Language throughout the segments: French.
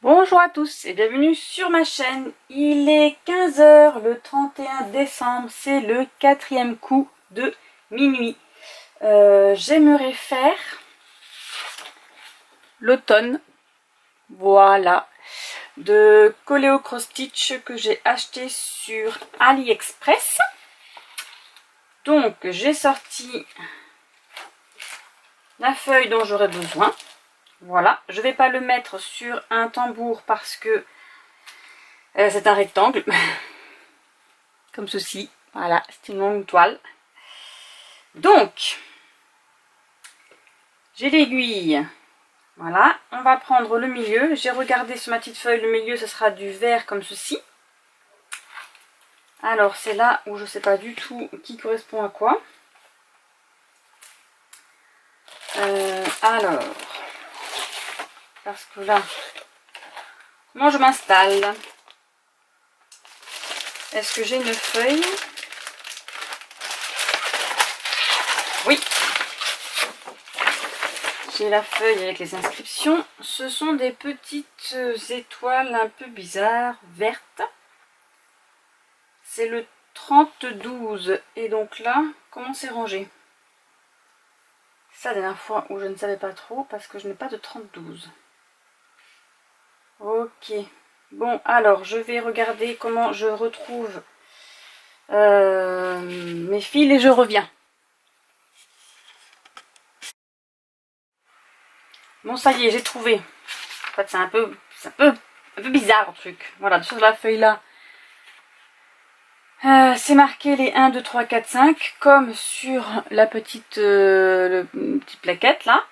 Bonjour à tous et bienvenue sur ma chaîne. Il est 15 h le 31 décembre, c'est le 4e coup de minuit. J'aimerais faire l'automne, voilà, de Coléo Cross Stitch que j'ai acheté sur AliExpress. Donc j'ai sorti la feuille dont j'aurai besoin. Voilà, je ne vais pas le mettre sur un tambour parce que c'est un rectangle. Comme ceci, voilà, c'est une longue toile. Donc, j'ai l'aiguille, voilà, on va prendre le milieu. J'ai regardé sur ma petite feuille, le milieu, ce sera du vert comme ceci. Alors, c'est là où je ne sais pas du tout qui correspond à quoi. Alors, parce que là, comment je m'installe? Est-ce que j'ai une feuille? Oui, j'ai la feuille avec les inscriptions. Ce sont des petites étoiles un peu bizarres, vertes. C'est le 30-12. Et donc là, comment c'est rangé? Ça, la dernière fois où je ne savais pas trop parce que je n'ai pas de 30-12. Ok. Bon, alors, je vais regarder comment je retrouve mes fils et je reviens. Bon, ça y est, j'ai trouvé. En fait, c'est un peu bizarre le truc. Voilà, sur la feuille là, c'est marqué les 1, 2, 3, 4, 5, comme sur la petite plaquette là.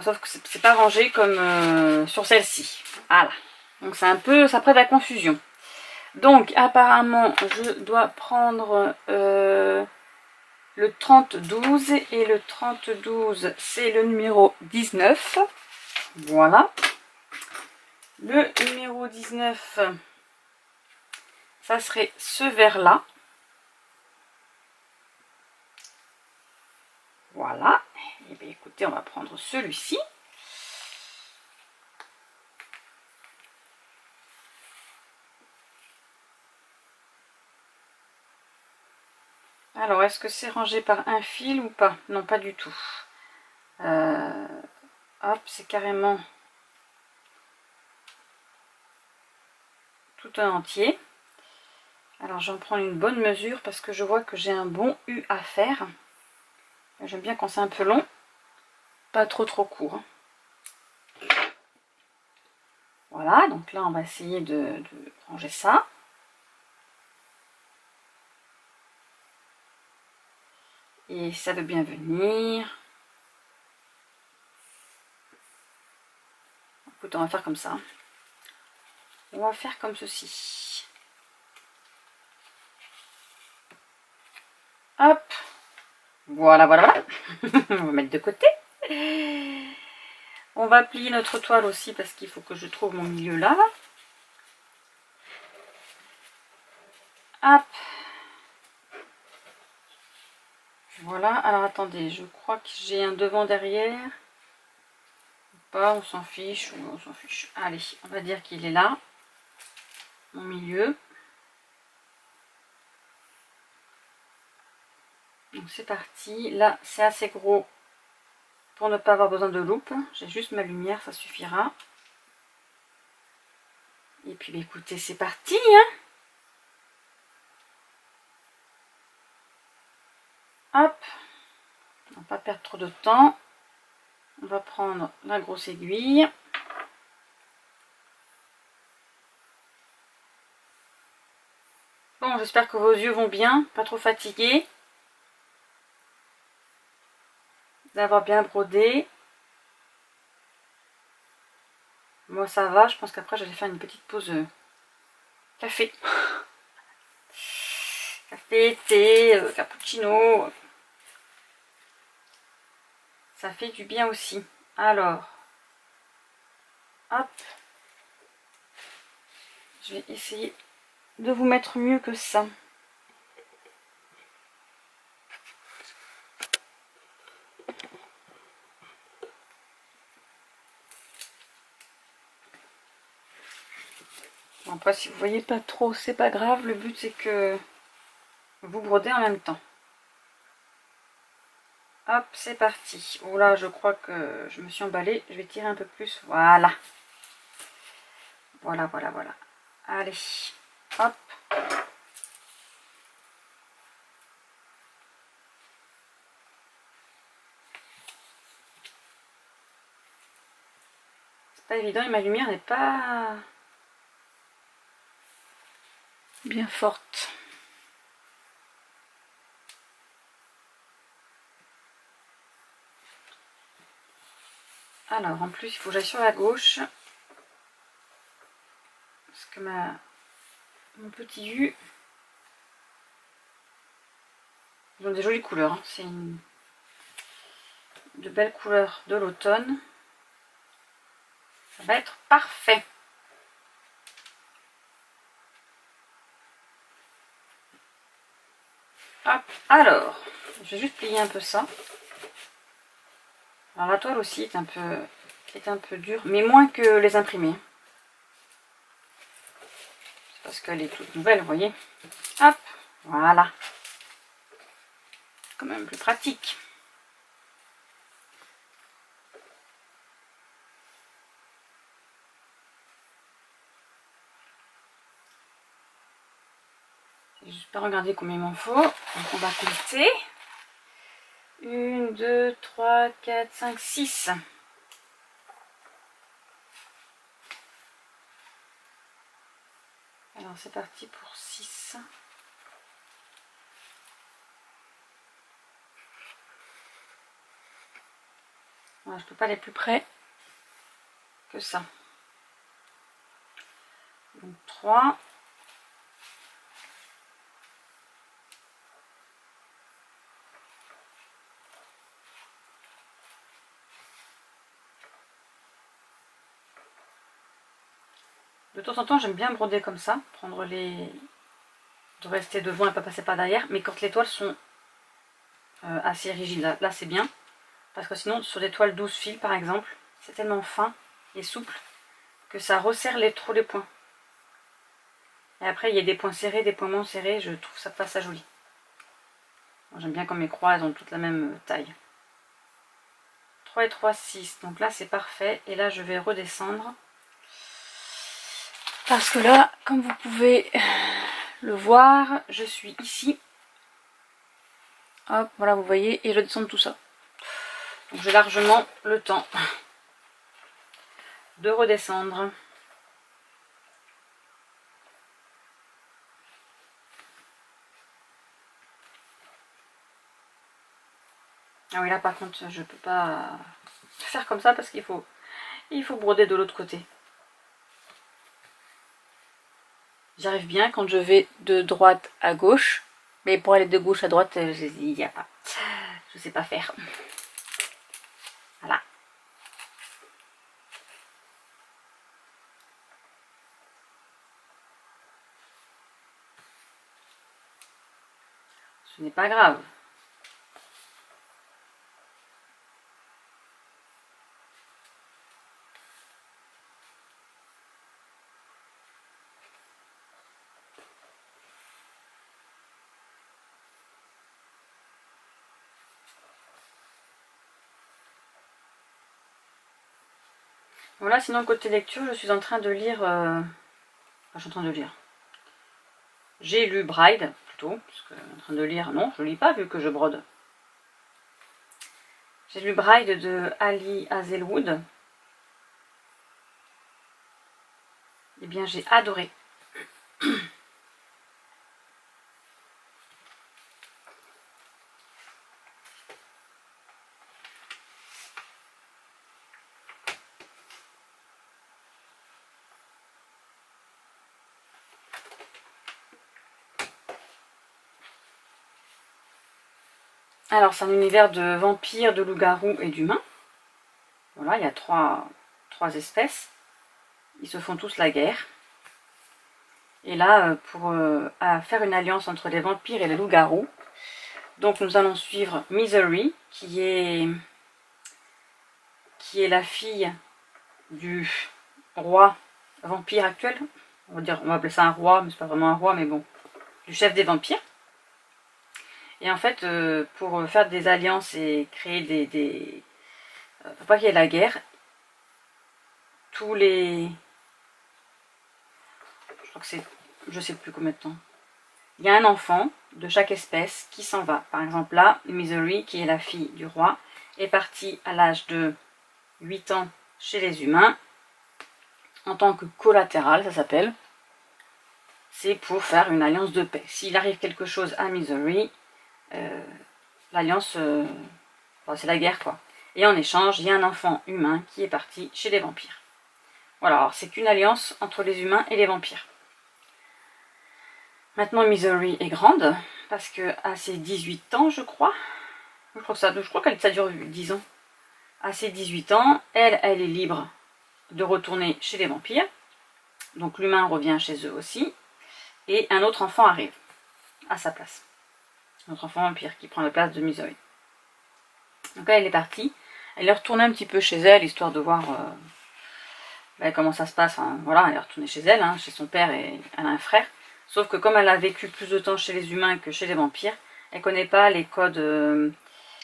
Sauf que c'est pas rangé comme sur celle-ci. Voilà. Donc c'est un peu, ça prête à confusion. Donc apparemment, je dois prendre le 30-12 et le 30-12, c'est le numéro 19. Voilà. Le numéro 19, ça serait ce vert-là. Voilà. Et bien écoutez, on va prendre celui-ci. Alors, est-ce que c'est rangé par un fil ou pas? Non, pas du tout. Hop, c'est carrément tout un entier. Alors, j'en prends une bonne mesure parce que je vois que j'ai un bon U à faire. J'aime bien quand c'est un peu long, pas trop court. Voilà, donc là, on va essayer de ranger ça. Et ça veut bien venir. Écoute, on va faire comme ça. On va faire comme ceci. Hop. Voilà, voilà. On va mettre de côté. On va plier notre toile aussi parce qu'il faut que je trouve mon milieu là. Hop. Voilà. Alors attendez, je crois que j'ai un devant derrière. Pas, on s'en fiche, on s'en fiche. Allez, on va dire qu'il est là. Mon milieu. Donc c'est parti. Là, c'est assez gros pour ne pas avoir besoin de loupe. J'ai juste ma lumière, ça suffira. Et puis bah, écoutez, c'est parti, hein. Hop. On va pas perdre trop de temps. On va prendre la grosse aiguille. Bon, j'espère que vos yeux vont bien, pas trop fatigués. D'avoir bien brodé. Moi ça va, je pense qu'après j'allais faire une petite pause café. Café, thé, cappuccino. Ça fait du bien aussi. Alors, hop. Je vais essayer de vous mettre mieux que ça. Bon, après, si vous voyez pas trop, c'est pas grave. Le but, c'est que vous brodez en même temps. Hop, c'est parti. Oh là, je crois que je me suis emballée. Je vais tirer un peu plus. Voilà. Voilà, voilà, voilà. Allez. Hop. C'est pas évident et ma lumière n'est pas bien forte. Alors, en plus, il faut que j'aille sur la gauche. Parce que mon petit U, ils ont des jolies couleurs. Hein. C'est de belles couleurs de l'automne. Ça va être parfait. Hop, alors, je vais juste plier un peu ça. Alors la toile aussi est un peu dure, mais moins que les imprimés. C'est parce qu'elle est toute nouvelle, vous voyez. Hop, voilà. C'est quand même plus pratique. Je vais pas regarder combien il m'en faut. Donc on va compter. 1, 2, 3, 4, 5, 6. Alors c'est parti pour 6. Voilà, je peux pas aller plus près que ça. Donc 3. De temps en temps, j'aime bien broder comme ça, prendre les... de rester devant et pas passer par derrière. Mais quand les toiles sont assez rigides, là c'est bien. Parce que sinon, sur des toiles 12 fils par exemple, c'est tellement fin et souple que ça resserre trop les points. Et après, il y a des points serrés, des points moins serrés, je trouve ça pas ça joli. J'aime bien quand mes croix, elles ont toutes la même taille. 3 et 3, 6. Donc là, c'est parfait. Et là, je vais redescendre. Parce que là, comme vous pouvez le voir, je suis ici. Hop, voilà, vous voyez, et je descends tout ça. Donc j'ai largement le temps de redescendre. Ah oui, là par contre, je peux pas faire comme ça parce qu'il faut broder de l'autre côté. J'arrive bien quand je vais de droite à gauche, mais pour aller de gauche à droite, il n'y a pas. Je sais pas faire. Voilà. Ce n'est pas grave. Voilà, sinon côté lecture, je suis en train de lire... je suis en train de lire. J'ai lu Bride, plutôt, parce que en train de lire, non, je lis pas vu que je brode. J'ai lu Bride de Ali Hazelwood. Eh bien, j'ai adoré. Alors, c'est un univers de vampires, de loups-garous et d'humains. Voilà, il y a trois espèces. Ils se font tous la guerre. Et là, pour faire une alliance entre les vampires et les loups-garous, donc nous allons suivre Misery, qui est la fille du roi vampire actuel. on va appeler ça un roi, mais c'est pas vraiment un roi, mais bon, du chef des vampires. Et en fait, pour faire des alliances et créer pour pas qu'il y ait la guerre, tous les... Je crois que c'est... Je sais plus combien de temps. Il y a un enfant de chaque espèce qui s'en va. Par exemple là, Misery, qui est la fille du roi, est partie à l'âge de 8 ans chez les humains, en tant que collatéral, ça s'appelle. C'est pour faire une alliance de paix. S'il arrive quelque chose à Misery, l'alliance, c'est la guerre quoi. Et en échange, il y a un enfant humain qui est parti chez les vampires. Voilà, alors c'est qu'une alliance entre les humains et les vampires. Maintenant, Misery est grande, parce que à ses 18 ans, je crois que ça dure 10 ans. À ses 18 ans, elle est libre de retourner chez les vampires. Donc l'humain revient chez eux aussi. Et un autre enfant arrive à sa place. Un autre enfant vampire qui prend la place de Misery. Donc là, elle est partie. Elle est retournée un petit peu chez elle, histoire de voir comment ça se passe. Enfin, voilà, elle est retournée chez elle, chez son père, et elle a un frère. Sauf que comme elle a vécu plus de temps chez les humains que chez les vampires, elle ne connaît pas les codes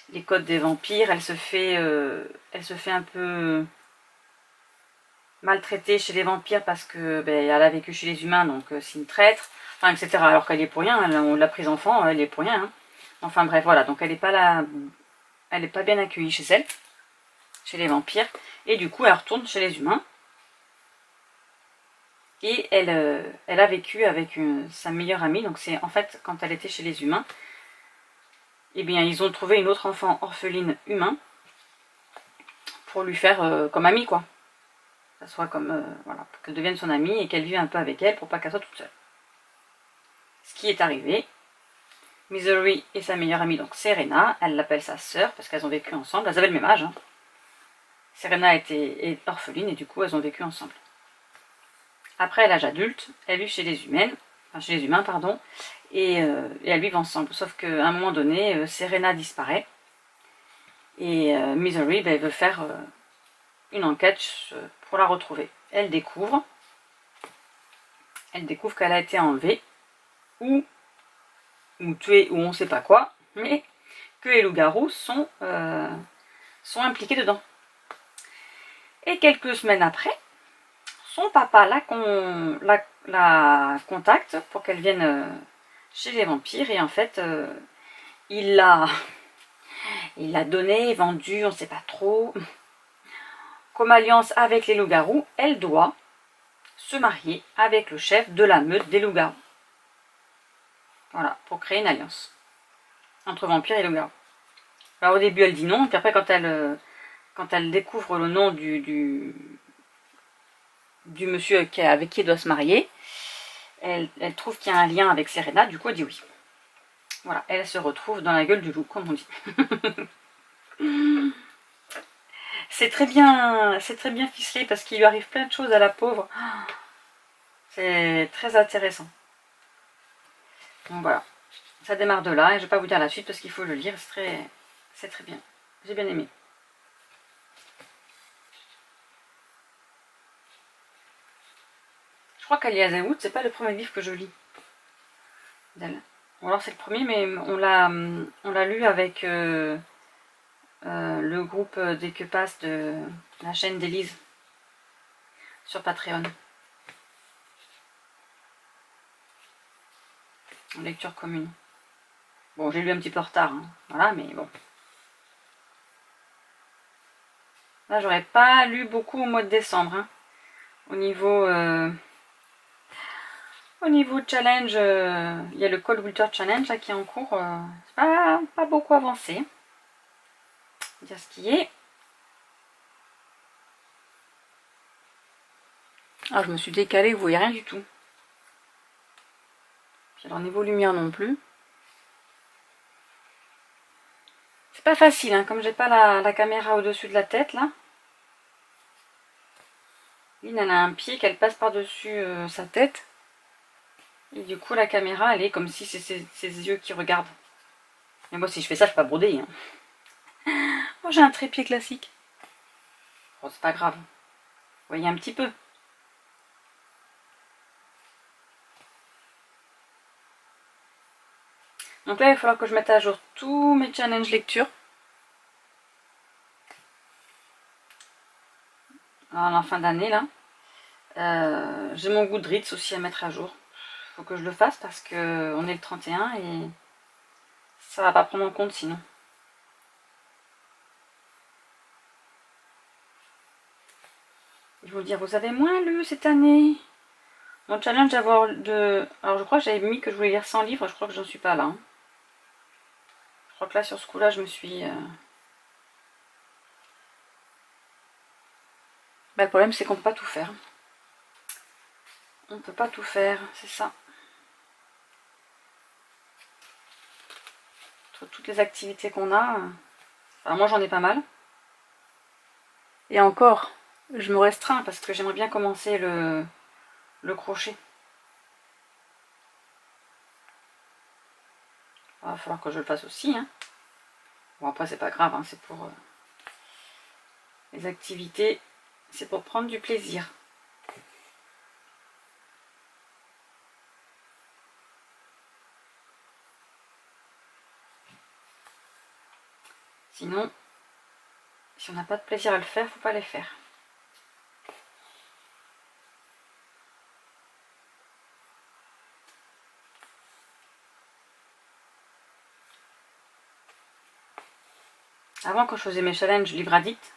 des vampires. Elle se fait un peu maltraitée chez les vampires parce que elle a vécu chez les humains, donc c'est une traître, enfin, etc. Alors qu'elle est pour rien, on l'a prise enfant, elle est pour rien. Enfin bref, voilà, donc elle n'est pas bien accueillie chez elle, chez les vampires, et du coup elle retourne chez les humains. Et elle a vécu avec sa meilleure amie. Donc c'est en fait quand elle était chez les humains, ils ont trouvé une autre enfant orpheline humain pour lui faire comme amie quoi. Ça soit comme voilà, pour qu'elle devienne son amie et qu'elle vive un peu avec elle pour pas qu'elle soit toute seule. Ce qui est arrivé, Misery et sa meilleure amie, donc Serena, elle l'appelle sa sœur parce qu'elles ont vécu ensemble, elles avaient le même âge. Serena est orpheline et du coup elles ont vécu ensemble. Après l'âge adulte, elles vivent chez les humains, et elles vivent ensemble. Sauf qu'à un moment donné, Serena disparaît et Misery veut faire une enquête pour la retrouver. Elle découvre qu'elle a été enlevée ou tuée ou on ne sait pas quoi, mais que les loups-garous sont impliqués dedans. Et quelques semaines après, son papa la contacte pour qu'elle vienne chez les vampires et en fait il l'a donné, vendu, on ne sait pas trop. Comme alliance avec les loups-garous, elle doit se marier avec le chef de la meute des loups-garous. Voilà, pour créer une alliance entre vampires et loups-garous. Alors au début elle dit non, puis après quand elle découvre le nom du monsieur avec qui elle doit se marier, elle trouve qu'il y a un lien avec Serena, du coup elle dit oui. Voilà, elle se retrouve dans la gueule du loup, comme on dit. C'est très bien ficelé parce qu'il lui arrive plein de choses à la pauvre. C'est très intéressant. Donc voilà, ça démarre de là et je ne vais pas vous dire la suite parce qu'il faut le lire, c'est très bien. J'ai bien aimé. Je crois qu'Alia Zawood, c'est pas le premier livre que je lis d'elle. Ou alors c'est le premier, mais on l'a lu avec le groupe des que passe de la chaîne d'Élise sur Patreon. En lecture commune. Bon, j'ai lu un petit peu en retard, voilà, mais bon. Là, j'aurais pas lu beaucoup au mois de décembre. Au niveau challenge, il y a le Cold Winter Challenge là, qui est en cours. C'est pas beaucoup avancé. Dire ce qui est. Ah, je me suis décalée, vous voyez rien du tout. Puis alors niveau lumière non plus. C'est pas facile, comme j'ai pas la caméra au-dessus de la tête là. Lynn, elle a un pied qu'elle passe par-dessus sa tête. Et du coup, la caméra, elle est comme si c'est ses yeux qui regardent. Mais moi, si je fais ça, je peux pas broder. Moi, j'ai un trépied classique. Bon, c'est pas grave. Vous voyez un petit peu. Donc là, il va falloir que je mette à jour tous mes challenges lecture. Alors, en fin d'année, là. J'ai mon Goodreads aussi à mettre à jour. Faut que je le fasse parce que on est le 31 et ça va pas prendre en compte sinon. Ils vont dire, vous avez moins lu cette année. Mon challenge d'avoir de... Alors je crois que j'avais mis que je voulais lire 100 livres, je crois que j'en suis pas là. Hein. Je crois que là sur ce coup-là, je me suis... Bah, le problème c'est qu'on peut pas tout faire. On peut pas tout faire, c'est ça. Entre toutes les activités qu'on a, enfin, moi j'en ai pas mal. Et encore, je me restreins parce que j'aimerais bien commencer le crochet. Il va falloir que je le fasse aussi. Hein. Bon après c'est pas grave, hein, c'est pour les activités, c'est pour prendre du plaisir. Sinon, si on n'a pas de plaisir à le faire, faut pas les faire. Avant, quand je faisais mes challenges Livre Addict,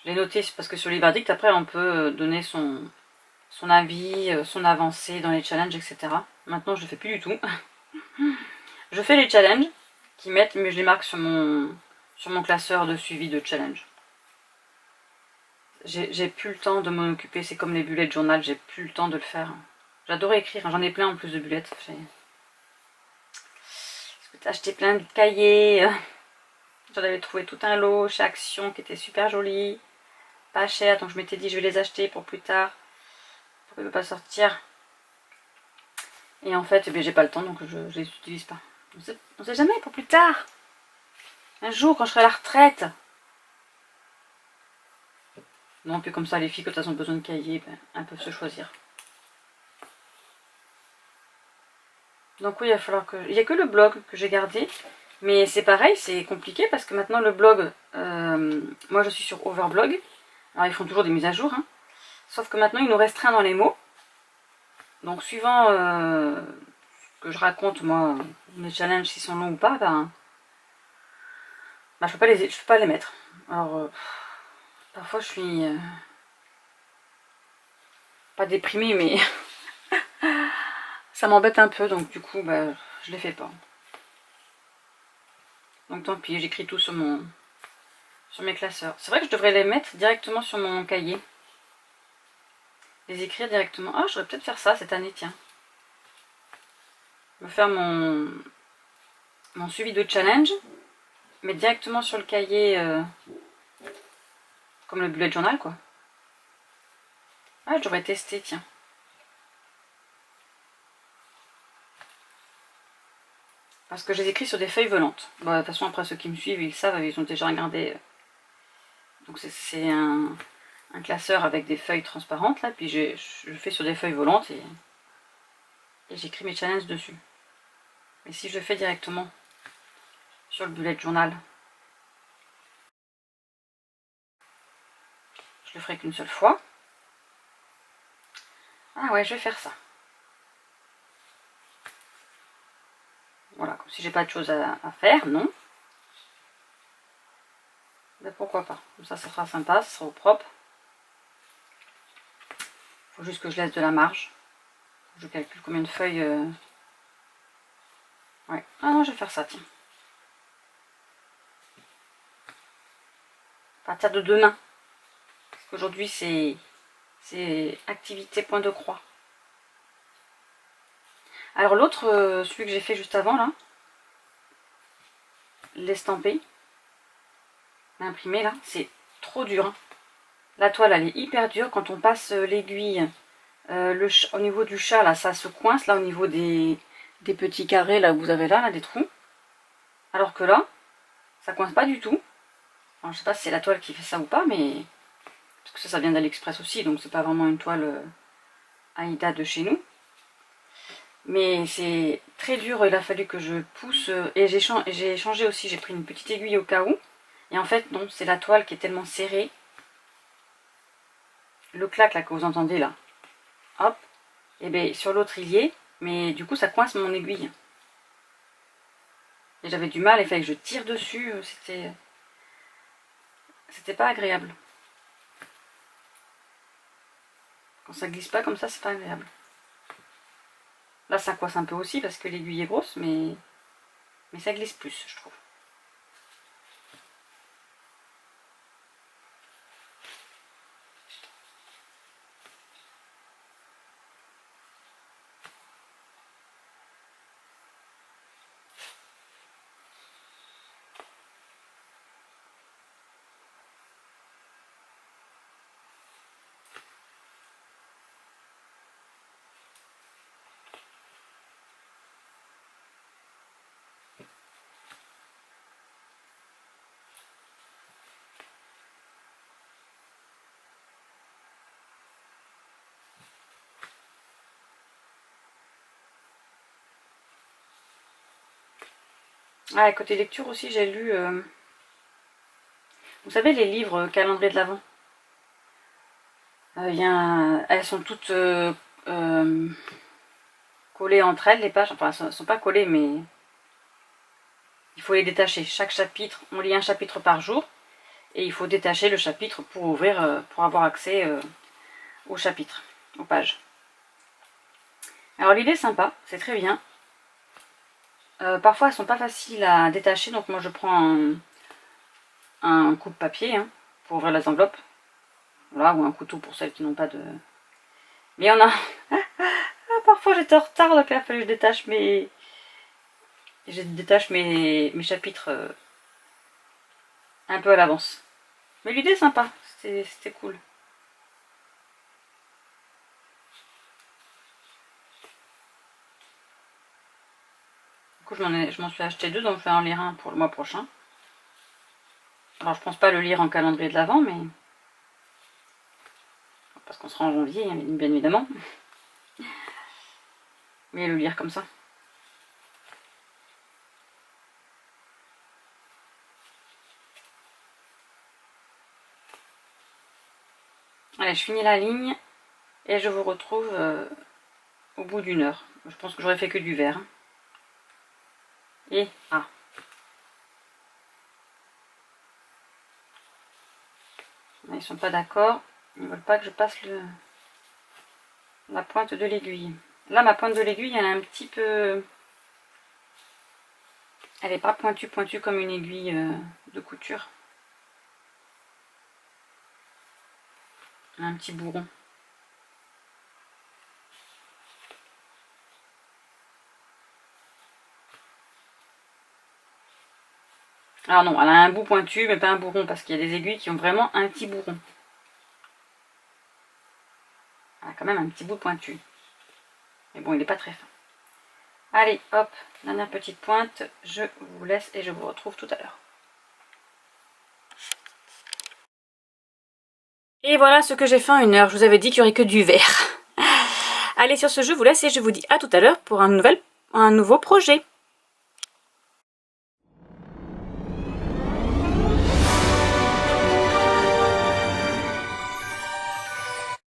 je l'ai noté parce que sur Livre Addict, après, on peut donner son avis, son avancée dans les challenges, etc. Maintenant, je le fais plus du tout. Je fais les challenges qui mettent, mais je les marque sur mon classeur de suivi de challenge. J'ai plus le temps de m'en occuper, c'est comme les bullet journal, j'ai plus le temps de le faire. J'adorais écrire, j'en ai plein en plus de bullets. J'ai acheté plein de cahiers. J'en avais trouvé tout un lot chez Action qui était super joli, pas cher, donc je m'étais dit je vais les acheter pour plus tard, pour ne pas sortir. Et en fait, j'ai pas le temps, donc je les utilise pas. On sait jamais, pour plus tard. Un jour, quand je serai à la retraite. Non, puis comme ça, les filles, quand elles ont besoin de cahiers, ben, elles peuvent se choisir. Donc oui, il va falloir que... Il n'y a que le blog que j'ai gardé. Mais c'est pareil, c'est compliqué parce que maintenant le blog... moi, je suis sur Overblog. Alors, ils font toujours des mises à jour. Hein. Sauf que maintenant, ils nous restreignent dans les mots. Donc, suivant que je raconte, moi, mes challenges, s'ils sont longs ou pas, ben je peux pas les mettre. Alors, parfois, je suis... pas déprimée, mais... ça m'embête un peu, donc du coup, je les fais pas. Donc tant pis, j'écris tout sur mes classeurs. C'est vrai que je devrais les mettre directement sur mon cahier. Les écrire directement. Ah, je devrais peut-être faire ça cette année, tiens. Me faire mon suivi de challenge, mais directement sur le cahier, comme le bullet journal, quoi. Ah, je devrais tester, tiens. Parce que je les écris sur des feuilles volantes. Bon, de toute façon, après, ceux qui me suivent, ils savent, ils ont déjà regardé. Donc c'est un classeur avec des feuilles transparentes, là, puis je fais sur des feuilles volantes et j'écris mes challenges dessus. Mais si je le fais directement sur le bullet journal, je le ferai qu'une seule fois. Ah ouais, je vais faire ça. Voilà, comme si j'ai pas de choses à faire, non. Mais pourquoi pas. Comme ça sera sympa, ça sera au propre. Faut juste que je laisse de la marge. Je calcule combien de feuilles... Ouais. Ah non, je vais faire ça, tiens. À partir de demain. Parce qu'aujourd'hui, c'est activité point de croix. Alors l'autre, celui que j'ai fait juste avant, là, l'estampé, l'imprimé, là, c'est trop dur. Hein. La toile, elle est hyper dure. Quand on passe l'aiguille au niveau du chat, là, ça se coince, là, au niveau des petits carrés, là, où vous avez là, des trous. Alors que là, ça coince pas du tout. Alors, je sais pas si c'est la toile qui fait ça ou pas, mais... Parce que ça vient d'AliExpress aussi, donc c'est pas vraiment une toile Aïda de chez nous. Mais c'est très dur, il a fallu que je pousse. Et j'ai changé aussi, j'ai pris une petite aiguille au cas où. Et en fait, non, c'est la toile qui est tellement serrée. Le clac là que vous entendez là. Hop. Et bien sur l'autre il y est. Mais du coup ça coince mon aiguille. Et j'avais du mal, il fallait que je tire dessus. C'était pas agréable. Quand ça glisse pas comme ça, c'est pas agréable. Là ça coince un peu aussi parce que l'aiguille est grosse, mais ça glisse plus, je trouve. Ah, côté lecture aussi, j'ai lu... vous savez, les livres calendrier de l'Avent. Elles sont toutes collées entre elles, les pages. Enfin, elles ne sont pas collées, mais il faut les détacher. Chaque chapitre, on lit un chapitre par jour. Et il faut détacher le chapitre pour ouvrir, pour avoir accès au chapitre, aux pages. Alors l'idée est sympa, c'est très bien. Parfois elles sont pas faciles à détacher, donc moi je prends un coupe-papier pour ouvrir les enveloppes. Voilà, ou un couteau pour celles qui n'ont pas de... Mais il y en a... Parfois j'étais en retard, donc il a fallu que je détache mes chapitres un peu à l'avance. Mais l'idée est sympa, c'était cool. Du coup, je m'en suis acheté 2, donc je vais en lire un pour le mois prochain. Alors, je pense pas le lire en calendrier de l'Avent, mais... Parce qu'on sera en janvier, bien évidemment. Mais le lire comme ça. Allez, je finis la ligne et je vous retrouve au bout d'une heure. Je pense que j'aurais fait que du vert. Et ils sont pas d'accord. Ils veulent pas que je passe la pointe de l'aiguille. Là, ma pointe de l'aiguille, elle est un petit peu... Elle n'est pas pointue comme une aiguille de couture. Elle a un petit bourron. Alors non, elle a un bout pointu, mais pas un bourron, parce qu'il y a des aiguilles qui ont vraiment un petit bourron. Elle a quand même un petit bout pointu. Mais bon, il n'est pas très fin. Allez, hop, dernière petite pointe. Je vous laisse et je vous retrouve tout à l'heure. Et voilà ce que j'ai fait en 1 heure. Je vous avais dit qu'il n'y aurait que du vert. Allez, sur ce, je vous laisse et je vous dis à tout à l'heure pour un nouveau projet.